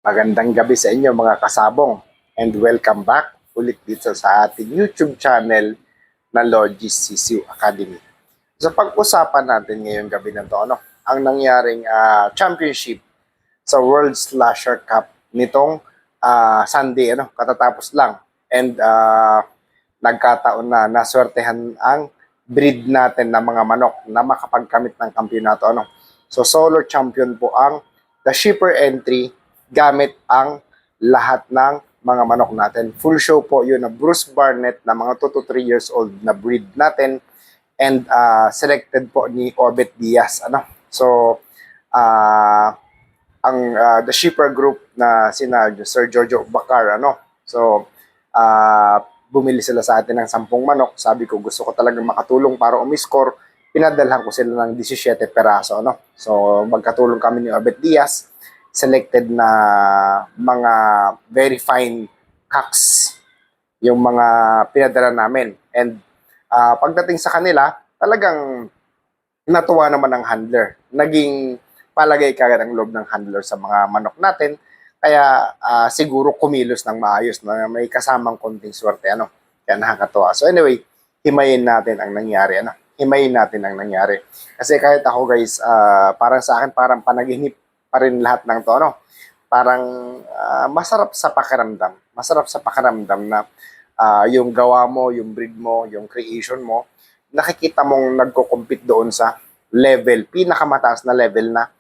Magandang gabi sa inyo mga kasabong and welcome back ulit dito sa ating YouTube channel na Logis Sisiu Academy. So pag-usapan natin ngayong gabi na to, ang nangyaring championship sa World Slasher Cup nitong Sunday, katatapos lang. And nagkataon na naswertehan ang breed natin ng mga manok na makapagkamit ng kampiyonato. So solo champion po ang the shipper entry gamit ang lahat ng mga manok natin. Full show po yun na Bruce Barnett na mga 2 to 3 years old na breed natin and selected po ni Obet Diaz. So, the shipper group na sina Sir Jojo Bacar, So, bumili sila sa atin ng 10 manok. Sabi ko, gusto ko talagang makatulong para umiscore. Pinadalhan ko sila ng 17 peraso, So, magkatulong kami ni Obet Diaz. Selected na mga very fine cocks yung mga pinadala namin. And pagdating sa kanila, talagang natuwa naman ang handler. Naging palagay kagad ang loob ng handler sa mga manok natin. Kaya siguro kumilos ng maayos na may kasamang konting swerte. Kaya nakakatuwa. So anyway, himayin natin ang nangyari. Himayin natin ang nangyari. Kasi kahit ako guys, parang sa akin parang panaginip pa rin lahat ng to, Parang masarap sa pakiramdam. Masarap sa pakiramdam na yung gawa mo, yung breed mo, yung creation mo, nakikita mong nagko-compete doon sa level, pinakamataas na level na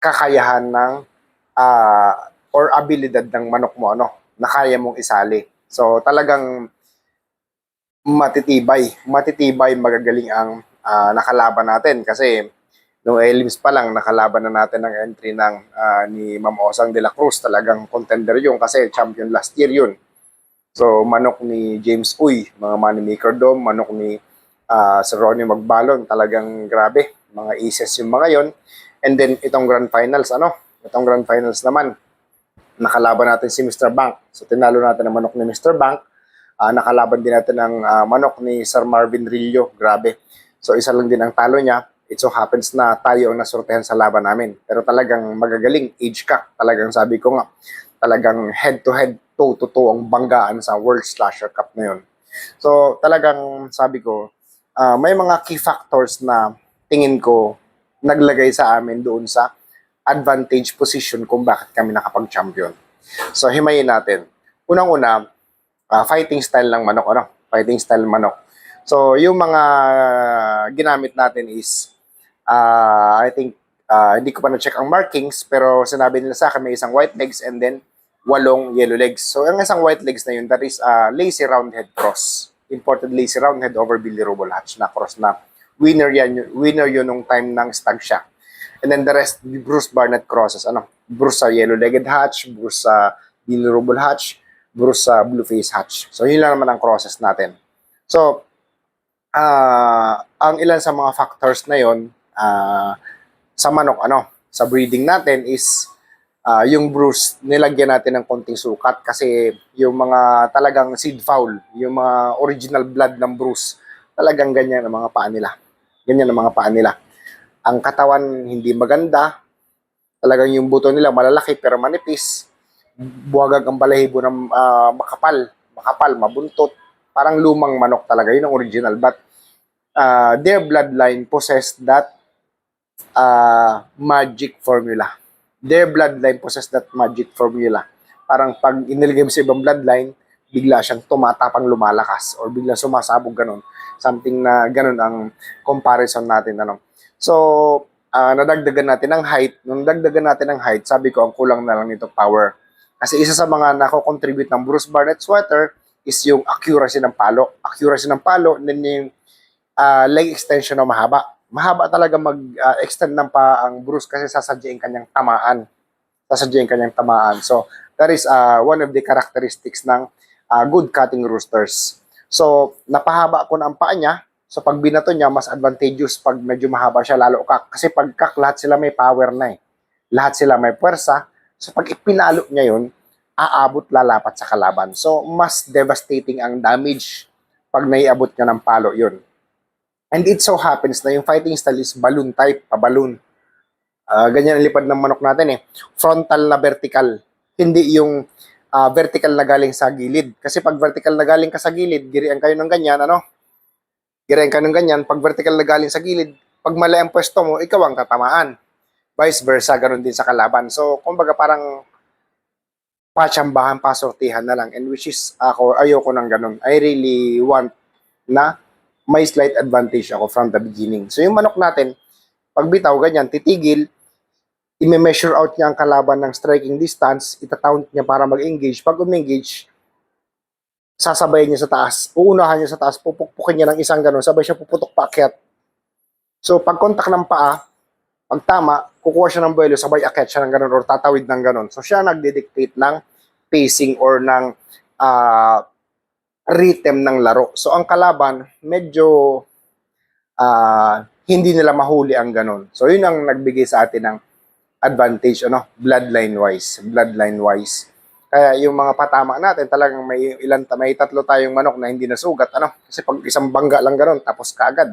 kakayahan ng or abilidad ng manok mo, na kaya mong isali. So talagang matitibay, magagaling ang nakalaban natin kasi noong elims pa lang, nakalaban na natin ang entry ng ni Ma'am Osang de la Cruz. Talagang contender yun kasi champion last year yun. So, manok ni James Uy, mga Moneymaker Dome, manok ni Sir Ronnie Magbalon, talagang grabe. Mga aces yung mga yon. And then, itong grand finals, Itong grand finals naman, nakalaban natin si Mr. Bank. So, tinalo natin ang manok ni Mr. Bank. Nakalaban din natin ang manok ni Sir Marvin Rillo, grabe. So, isa lang din ang talo niya. It so happens na tayo ang nasortehan sa laban namin. Pero talagang magagaling, age cock. Talagang sabi ko nga, talagang head-to-head, toe-to-toe ang banggaan sa World Slasher Cup na yun. So talagang sabi ko, may mga key factors na tingin ko naglagay sa amin doon sa advantage position kung bakit kami nakapag-champion. So himayin natin. Unang-una, fighting style ng manok. Fighting style manok. So yung mga ginamit natin is I think, hindi ko pa na-check ang markings, pero sinabi nila sa akin may isang white legs and then 8 yellow legs. So, ang isang white legs na yun, that is lazy roundhead cross. Imported lazy roundhead over Billy Robol Hatch na cross na winner yun nung time ng stag siya. And then the rest, Bruce Barnett crosses. Bruce sa yellow-legged hatch, Bruce sa Billy Robol Hatch, Bruce sa Blueface Hatch. So, yun lang naman ang crosses natin. So, ang ilan sa mga factors na yon sa manok, sa breeding natin is yung Bruce, nilagyan natin ng konting sukat kasi yung mga talagang seed fowl, yung mga original blood ng Bruce, talagang ganyan ang mga paa nila. Ganyan ang mga paa nila. Ang katawan hindi maganda, talagang yung buto nila malalaki pero manipis, buwagag ang balahibo ng makapal, mabuntot, parang lumang manok talaga, yun ang original. But their bloodline possessed that magic formula. Their bloodline possess that magic formula. Parang pag inilagay mo sa ibang bloodline, bigla siyang tumatapang lumalakas or bigla sumasabog ganun. Something na ganun ang comparison natin. So, nadagdagan natin ng height. Nung nadagdagan natin ng height, sabi ko ang kulang na lang nito power. Kasi isa sa mga nako-contribute ng Bruce Barnett sweater is yung accuracy ng palo. Accuracy ng palo, and then yung leg extension na mahaba. Mahaba talaga mag-extend ng pa ang Bruce kasi sasadyain kanyang tamaan. So, that is one of the characteristics ng good cutting roosters. So, napahaba ko na ang paa niya. So, pag binato niya, mas advantageous pag medyo mahaba siya, lalo kak. Kasi pag kak, lahat sila may power na eh. Lahat sila may puwersa. So, pag ipinalo niya yun, aabot lalapat sa kalaban. So, mas devastating ang damage pag naiabot niya ng palo yun. And it so happens na yung fighting style is balloon type, paballoon. Ganyan ang lipad ng manok natin eh. Frontal na vertical. Hindi yung vertical na galing sa gilid. Kasi pag vertical na galing ka sa gilid, girian kayo ng ganyan, ano? Girian ka ng ganyan. Pag vertical na galing sa gilid, pag mali ang pwesto mo, ikaw ang tatamaan. Vice versa, ganun din sa kalaban. So, kumbaga parang patsambahan, pasortihan na lang. And which is, ako, ayoko ng ganun. I really want na may slight advantage ako from the beginning. So, yung manok natin, pag bitaw, ganyan, titigil, i-measure out niya ang kalaban ng striking distance, itatount niya para mag-engage. Pag umengage, sasabayin niya sa taas, uunahan niya sa taas, pupukpukin niya ng isang ganun, sabay siya puputok paakyat. So, pag kontak ng paa, pag tama, kukuha siya ng buwelo, sabay akyat siya ng ganun or tatawid ng ganun. So, siya nagdidictate ng pacing or ng rhythm ng laro. So, ang kalaban, medyo hindi nila mahuli ang ganun. So, yun ang nagbigay sa atin ng advantage, bloodline-wise. Bloodline-wise. Kaya yung mga patama natin, talagang may tatlo tayong manok na hindi nasugat, Kasi pag isang bangga lang ganun, tapos kaagad.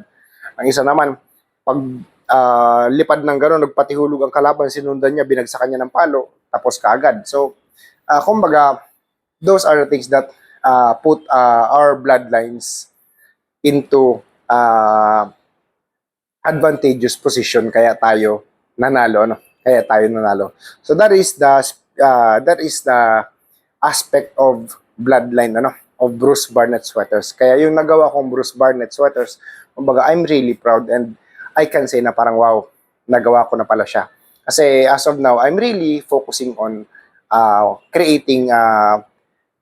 Ang isa naman, pag lipad ng gano'n, nagpatihulog ang kalaban, sinundan niya, binagsakan niya ng palo, tapos kaagad. So, kumbaga, those are the things that put our bloodlines into advantageous position, kaya tayo nanalo, Kaya tayo nanalo. So, that is the aspect of bloodline, of Bruce Barnett sweaters. Kaya yung nagawa kong Bruce Barnett sweaters, kumbaga, I'm really proud and I can say na parang wow, nagawa ko na pala siya. Kasi as of now, I'm really focusing on creating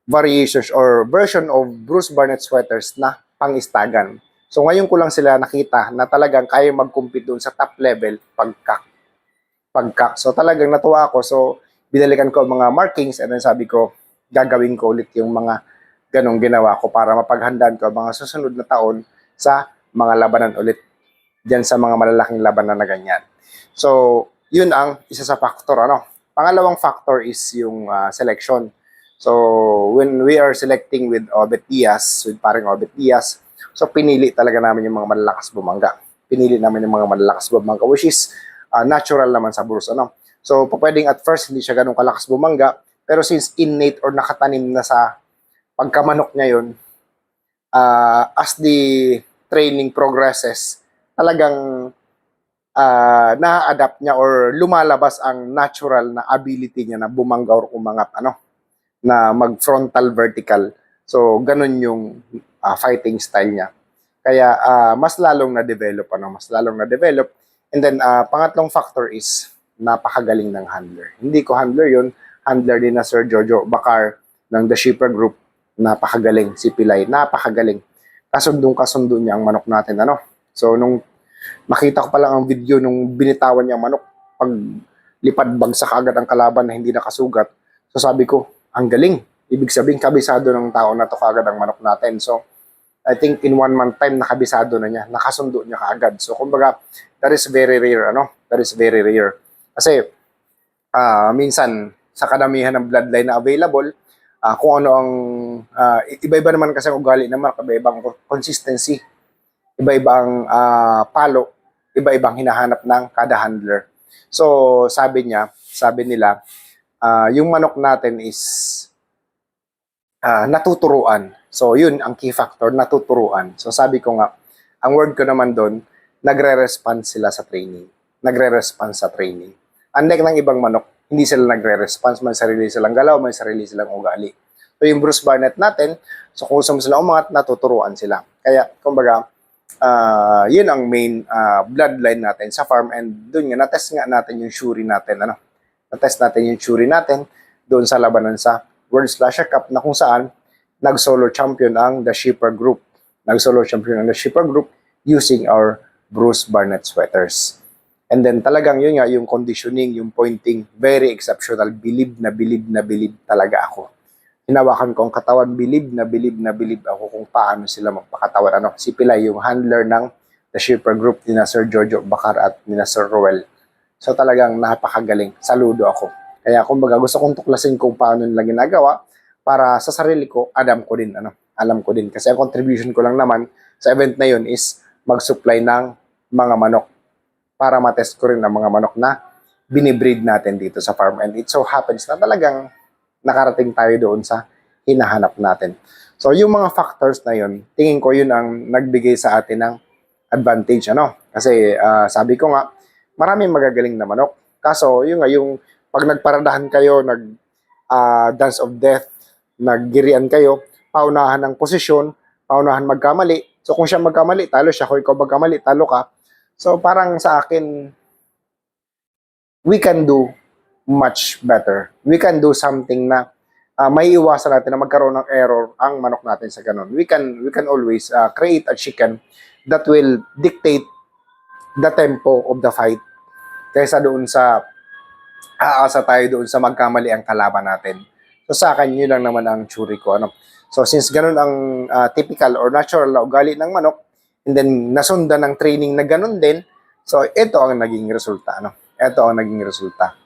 variations or version of Bruce Barnett sweaters na pang-istagan. So ngayon ko lang sila nakita na talagang kaya mag-compete doon sa top level pagka. So talagang natuwa ako. So binalikan ko ang mga markings and then sabi ko, gagawin ko ulit yung mga ganong ginawa ko para mapaghandaan ko ang mga susunod na taon sa mga labanan ulit diyan sa mga malalaking labanan na ganyan. So, yun ang isa sa factor, Pangalawang factor is yung selection. So, when we are selecting with Obet Diaz, with paring Obet Diaz, so pinili talaga namin yung mga malalakas bumangga. Pinili namin yung mga malalakas bumangga, which is natural naman sa Bruce, So, pwedeng at first hindi siya ganun kalakas bumangga, pero since innate or nakatanim na sa pagkamanok niya yun, as the training progresses, talagang na-adapt niya or lumalabas ang natural na ability niya na bumangga or umangat, na mag-frontal vertical. So, ganun yung fighting style niya. Kaya, mas lalong na-develop, Mas lalong na-develop. And then, pangatlong factor is napakagaling ng handler. Hindi ko handler yun. Handler din na Sir Jojo Bakar ng The Shipper Group. Napakagaling. Si Pilay, napakagaling. Kasundong-kasundo niya ang manok natin, So, nung makita ko pa lang ang video nung binitawan niya ang manok, pag lipad bagsak agad ang kalaban na hindi nakasugat. So, sabi ko, ang galing. Ibig sabihin, kabisado ng tao na to kagad ang manok natin. So, I think in 1 month time, nakabisado na niya. Nakasundo niya kaagad. So, kumbaga, that is very rare, That is very rare. Kasi, minsan, sa kadamihan ng bloodline na available, kung ano ang iba-iba naman kasi ang ugali naman, iba-ibang consistency, iba-ibang palo, iba-ibang hinahanap ng kada handler. So sabi nila, yung manok natin is natuturuan. So yun ang key factor, natuturuan. So sabi ko nga, ang word ko naman doon, nagre-respond sila sa training. Nagre-respond sa training. Unlike ng ibang manok, hindi sila nagre-response, may sarili silang galaw, may sarili silang ugali. So yung Bruce Barnett natin, so kung gusto mo sila umangat, natuturuan sila. Kaya, kumbaga, yun ang main bloodline natin sa farm, and doon nga, natest nga natin yung shuri natin, natest natin yung shuri natin doon sa labanan sa World Slasher Cup na kung saan nag-solo champion ang The Shipper Group. Nag-solo champion ang The Shipper Group using our Bruce Barnett sweaters. And then talagang yun nga, yung conditioning, yung pointing, very exceptional. Bilib talaga ako. Hinawakan ko ang katawan, bilib ako kung paano sila magpakatawan. Si Pilay, yung handler ng The Shipper Group, ni Sir Jojo Bakar at ni Sir Roel. So talagang napakagaling. Saludo ako. Kaya kumbaga gusto kong tuklasin kung paano nila ginagawa para sa sarili ko, alam ko din. Kasi ang contribution ko lang naman sa event na yun is mag-supply ng mga manok para matest ko rin ang mga manok na binibreed natin dito sa farm. And it so happens na talagang nakarating tayo doon sa hinahanap natin. So, yung mga factors na yun, tingin ko yun ang nagbigay sa atin ng advantage, ano? Kasi sabi ko nga, maraming magagaling na manok. Kaso, yung nga, yung pag nagparadahan kayo, dance of death, naggirian kayo, paunahan ng posisyon, paunahan magkamali. So, kung siya magkamali, talo siya. Kung ikaw magkamali, talo ka. So, parang sa akin, we can do much better. We can do something na may iwasan natin na magkaroon ng error ang manok natin sa ganun. We can always create a chicken that will dictate the tempo of the fight kaysa doon sa aasa tayo doon sa magkamali ang kalaban natin. So sa akin, yun lang naman ang tsuri ko. Ano? So since ganun ang typical or natural na ugali ng manok, and then nasundan ng training na ganun din, so ito ang naging resulta. Ano? Ito ang naging resulta.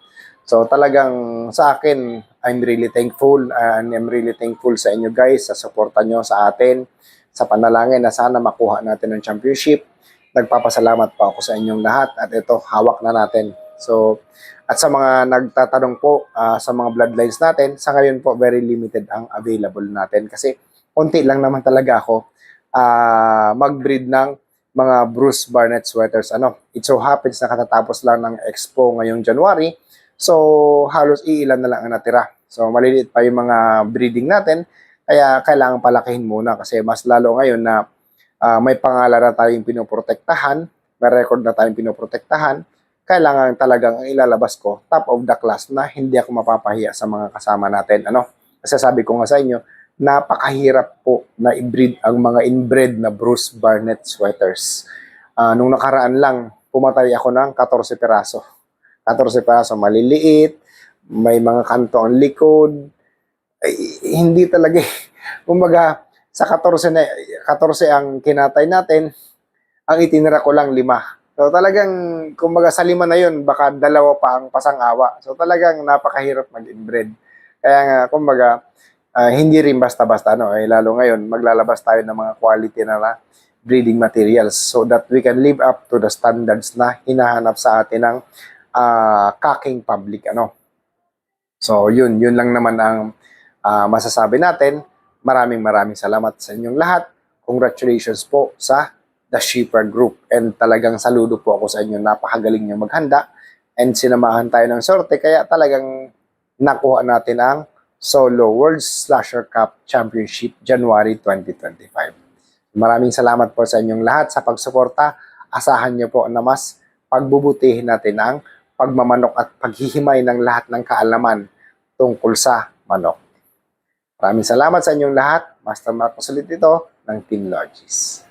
So talagang sa akin, I'm really thankful and I'm really thankful sa inyo guys sa suporta nyo sa atin, sa panalangin na sana makuha natin ng championship. Nagpapasalamat pa ako sa inyong lahat at ito, hawak na natin. So, at sa mga nagtatanong po sa mga bloodlines natin, sa ngayon po very limited ang available natin kasi konti lang naman talaga ako mag-breed ng mga Bruce Barnett sweaters. It so happens na katatapos lang ng expo ngayong January. So, halos iilan na lang ang natira. So, maliliit pa yung mga breeding natin. Kaya, kailangan palakihin muna kasi mas lalo ngayon na may pangalan na tayong pinoprotektahan, may record na tayong pinoprotektahan. Kailangan talagang ang ilalabas ko, top of the class na hindi ako mapapahiya sa mga kasama natin. Kasi sabi ko nga sa inyo, napakahirap po na i-breed ang mga inbred na Bruce Barnett sweaters. Nung nakaraan lang, pumatay ako ng 14 piraso. 14 piraso, maliliit, may mga kanto ang likod. Hindi talaga. Kumbaga, sa 14 ang kinatay natin, ang itinira ko lang 5. So talagang, kumbaga sa 5 na yun, baka 2 pa ang pasang-awa. So talagang napakahirap mag-inbred. Kaya nga, kumbaga, hindi rin basta-basta, lalo ngayon, maglalabas tayo ng mga quality na breeding materials so that we can live up to the standards na hinahanap sa atin ng cocking public. So yun lang naman ang masasabi natin. Maraming salamat sa inyong lahat. Congratulations po sa The Sheeperd Group. And talagang saludo po ako sa inyo. Napakagaling nyo maghanda. And sinamahan tayo ng sorte. Kaya talagang nakuha natin ang Solo World Slasher Cup Championship January 2025. Maraming salamat po sa inyong lahat sa pagsuporta. Asahan nyo po na mas pagbubutihin natin ang pagmamanok at paghihimay ng lahat ng kaalaman tungkol sa manok. Maraming salamat sa inyong lahat. Master Marcos ulit ito ng Team Logis.